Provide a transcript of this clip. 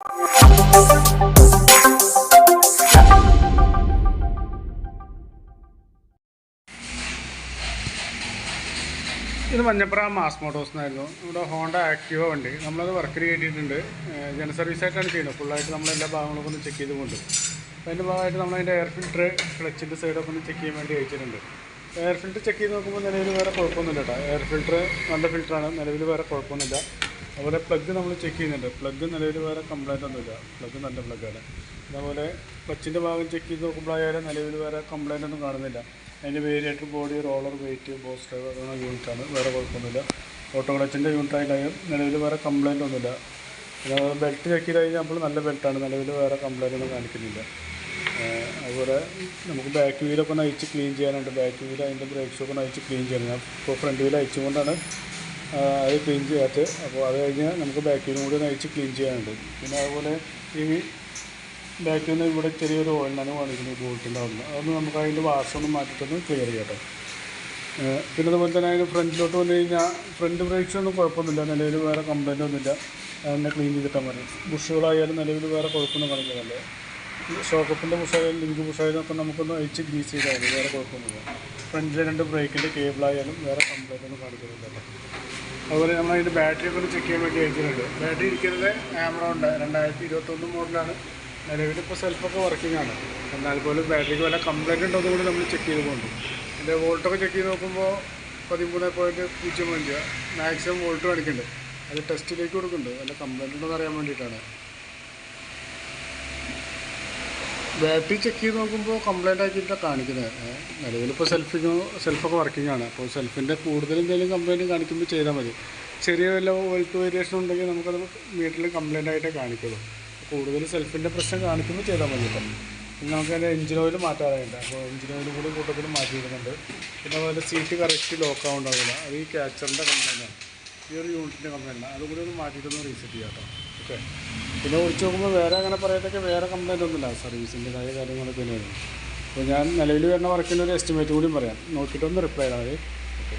ഇത് Manjappura mass Motors എന്നായിരുന്നു. ഇവിടെ ഹോണ്ട ആക്റ്റീവ വണ്ടി നമ്മളത് വർക്കിന് കയറ്റിയിട്ടുണ്ട്. ജന സർവീസായിട്ടാണ് ചെയ്യുന്നത്. ഫുള്ളായിട്ട് നമ്മളെല്ലാ ഭാഗങ്ങളൊക്കെ ഒന്ന് ചെക്ക് ചെയ്ത് കൊണ്ട് അപ്പോൾ അതിൻ്റെ ഭാഗമായിട്ട് നമ്മളതിൻ്റെ എയർ ഫിൽറ്റർ ക്ലച്ചിൻ്റെ സൈഡൊക്കെ ഒന്ന് ചെക്ക് ചെയ്യാൻ വേണ്ടി അയച്ചിട്ടുണ്ട്. എയർ ഫിൽറ്റർ ചെക്ക് ചെയ്ത് നോക്കുമ്പോൾ നിലവിൽ വേറെ കുഴപ്പമൊന്നുമില്ല കേട്ടോ. എയർ ഫിൽറ്റർ നല്ല ഫിൽറ്ററാണ്, നിലവിൽ വേറെ കുഴപ്പമൊന്നുമില്ല. അതുപോലെ പ്ലഗ് നമ്മൾ ചെക്ക് ചെയ്യുന്നുണ്ട്. പ്ലഗ് നിലവിൽ വേറെ കംപ്ലൈൻ്റ് ഒന്നുമില്ല, പ്ലഗ് നല്ല പ്ലഗ്ഗാണ്. അതേപോലെ ക്ലച്ചിൻ്റെ ഭാഗം ചെക്ക് ചെയ്ത് നോക്കുമ്പോഴായാലും നിലവിൽ വേറെ കംപ്ലൈൻ്റ് ഒന്നും കാണുന്നില്ല. അതിൻ്റെ variator body, roller, weight, boss driver അങ്ങനെ യൂണിറ്റാണ്, വേറെ കുഴപ്പമൊന്നുമില്ല. ഓട്ടോ ക്ലച്ചിൻ്റെ യൂണിറ്റായാലും നിലവിൽ വേറെ കംപ്ലൈൻ്റ് ഒന്നുമില്ല. പിന്നെ ബെൽറ്റ് ചെക്ക് ചെയ്ത് കഴിഞ്ഞാൽ നമ്മൾ നല്ല ബെൽറ്റാണ്, നിലവിൽ വേറെ കംപ്ലൈൻ്റ് ഒന്നും കാണിക്കുന്നില്ല. അതുപോലെ നമുക്ക് ബാക്ക് വീലൊക്കെ ഒന്ന് അയച്ച് ക്ലീൻ ചെയ്യാനുണ്ട്. ബാക്ക് വീൽ അതിൻ്റെ ബ്രേക്ക് ഷോക്ക് ഒന്ന് അയച്ച് ക്ലീൻ ചെയ്യണം. ഞാൻ ഇപ്പോൾ ഫ്രണ്ട് വീൽ അയച്ചുകൊണ്ടാണ് അത് ക്ലീൻ ചെയ്യാത്തത്. അപ്പോൾ അത് കഴിഞ്ഞ് നമുക്ക് ബാക്ക് വീലും കൂടി ഒന്ന് അയച്ച് ക്ലീൻ ചെയ്യാനുണ്ട്. പിന്നെ അതുപോലെ ഈ ബാക്കിൽ നിന്ന് ഇവിടെ ചെറിയൊരു ഓയിലാണ് കാണിക്കുന്നത്, ബോൾട്ടിൻ്റെ അവിടെ. അതൊന്ന് നമുക്ക് അതിൻ്റെ വാഷൊന്ന് മാറ്റിയിട്ടൊന്ന് ക്ലിയർ ചെയ്യട്ടെ. പിന്നെ അതുപോലെ തന്നെ അതിന് ഫ്രണ്ടിലോട്ട് വന്നു കഴിഞ്ഞാൽ ഫ്രണ്ട് ബ്രേക്സൊന്നും കുഴപ്പമൊന്നുമില്ല, നിലവിൽ വേറെ കംപ്ലൈൻ്റ് ഒന്നുമില്ല. അതിനെ ക്ലീൻ ചെയ്തിട്ടാൽ മതി. ബുഷുകളായാലും നിലവിൽ വേറെ കുഴപ്പമൊന്നും കാണിക്കുന്നില്ല. ഷോക്കപ്പിൻ്റെ ബുഷായാലും ലിങ്ക് ബുഷായാലും ഒക്കെ നമുക്കൊന്ന് അയച്ച് ഗ്രീസ് ചെയ്താൽ മതി, വേറെ കുഴപ്പമൊന്നുമില്ല. ഫ്രണ്ടിലെ 2 ബ്രേക്കിൻ്റെ കേബിളായാലും വേറെ കംപ്ലൈൻ്റ് ഒന്നും കാണിക്കുന്നില്ല. അതുപോലെ നമ്മൾ അതിൻ്റെ ബാറ്ററി ഒക്കെ ഒന്ന് ചെക്ക് ചെയ്യാൻ വേണ്ടി അയച്ചിട്ടുണ്ട്. ബാറ്ററി ഇരിക്കുന്നത് ആമറോണിൻ്റെ 2021 മോഡലാണ്. നിലവിലിപ്പോൾ സെൽഫൊക്കെ വർക്കിംഗ് ആണ്. എന്നാൽ പോലും ബാറ്ററിക്ക് വല്ല കംപ്ലൈൻറ്റ് ഉണ്ടോ കൂടി നമ്മൾ ചെക്ക് ചെയ്ത് പോകുന്നുണ്ട്. ഇതിൻ്റെ വോൾട്ടൊക്കെ ചെക്ക് ചെയ്ത് നോക്കുമ്പോൾ 13.05 മാക്സിമം വോൾട്ട് കാണിക്കുന്നുണ്ട്. അത് ടെസ്റ്റിലേക്ക് കൊടുക്കുന്നുണ്ട്, വല്ല കംപ്ലൈൻറ്റ് ഉണ്ടോ എന്ന് അറിയാൻ വേണ്ടിയിട്ടാണ്. ബാറ്ററി ചെക്ക് ചെയ്ത് നോക്കുമ്പോൾ കംപ്ലൈൻ്റ് ആക്കിയിട്ടാണ് കാണിക്കുന്നത്. നിലവിലിപ്പോൾ സെൽഫൊക്കെ വർക്കിംഗ് ആണ്. അപ്പോൾ സെൽഫിൻ്റെ കൂടുതൽ എന്തെങ്കിലും കംപ്ലൈൻറ്റ് കാണിക്കുമ്പോൾ ചെയ്താൽ മതി. ചെറിയ വല്ല വോൾട്ട് വേരിയേഷൻ ഉണ്ടെങ്കിൽ നമുക്കത് മീറ്ററിൽ കംപ്ലൈൻ്റ് ആയിട്ടേ കാണിക്കുള്ളൂ. കൂടുതൽ സെൽഫിൻ്റെ പ്രശ്നം കാണിക്കുമ്പോൾ ചെയ്താൽ മതി. ഇപ്പം പിന്നെ നമുക്ക് അതിൻ്റെ എഞ്ചിൻ ഓയിൽ മാറ്റാറായിട്ടുണ്ട്. അപ്പോൾ എഞ്ചിൻ ഓയിൽ കൂടി കൂട്ടത്തിൽ മാറ്റിയിടുന്നുണ്ട്. പിന്നെ അതുപോലെ സീറ്റ് കറക്റ്റ് ലോക്ക് ആവുണ്ടാവില്ല, അത് ഈ ക്യാച്ചറിൻ്റെ കംപ്ലൈൻറ്റാണ്, ഈ ഒരു യൂണിറ്റിൻ്റെ കംപ്ലൈൻറ്റാണ്. അതുകൂടി ഒന്ന് മാറ്റിയിട്ടൊന്ന് റീസെറ്റ് ചെയ്യാം കേട്ടോ. ഓക്കെ. പിന്നെ വിളിച്ച് നോക്കുമ്പോൾ വേറെ അങ്ങനെ പറയത്തൊക്കെ വേറെ കംപ്ലൈൻ്റ് ഒന്നുമില്ല, സർവീസിൻ്റെതായ കാര്യങ്ങളൊക്കെ തന്നെയാണ്. അപ്പോൾ ഞാൻ നിലവിൽ വരുന്ന വർക്കിൻ്റെ ഒരു എസ്റ്റിമേറ്റ് കൂടി പറയാം, നോക്കിയിട്ടൊന്ന് റിപ്ലൈ ചെയ്താൽ മതി. ഓക്കെ.